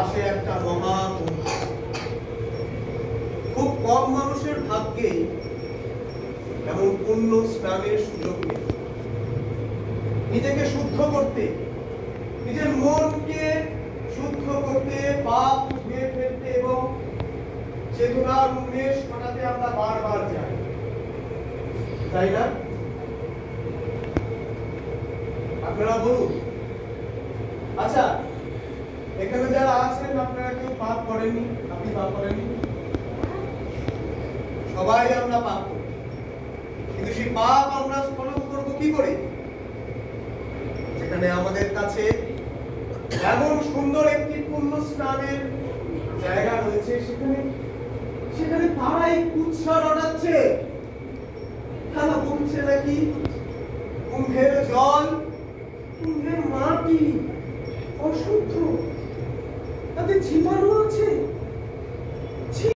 আসে একটা মহা খুব কম মানুষের ভাগ্যে এমন পুণ্য স্নানের সুযোগ নেই। নিজেকে শুদ্ধ করতে, নিজের মনকে শুদ্ধ করতে, পাপ ধুয়ে ফেলতে এবং চেতনার উন্মেষ ঘটাতে আমরা বারবার যাই, তাই না? আপনারা বলুন। আচ্ছা, এখানে যারা আছেন আপনারা কেউ পাপ করেননি? আপনি পাপ করেননি? সবাই আমরা পাপ করি, কিন্তু সেই পাপ আমরা স্খলন করবো কি করে? যেখানে আমাদের কাছে এমন সুন্দর একটি পুণ্য স্নানের জায়গা রয়েছে, সেখানে তারাই কুৎসা রটাচ্ছে, তারা বলছে নাকি কুম্ভের জল, কুম্ভের মাটি অশুদ্ধ, তাতে জীবাণু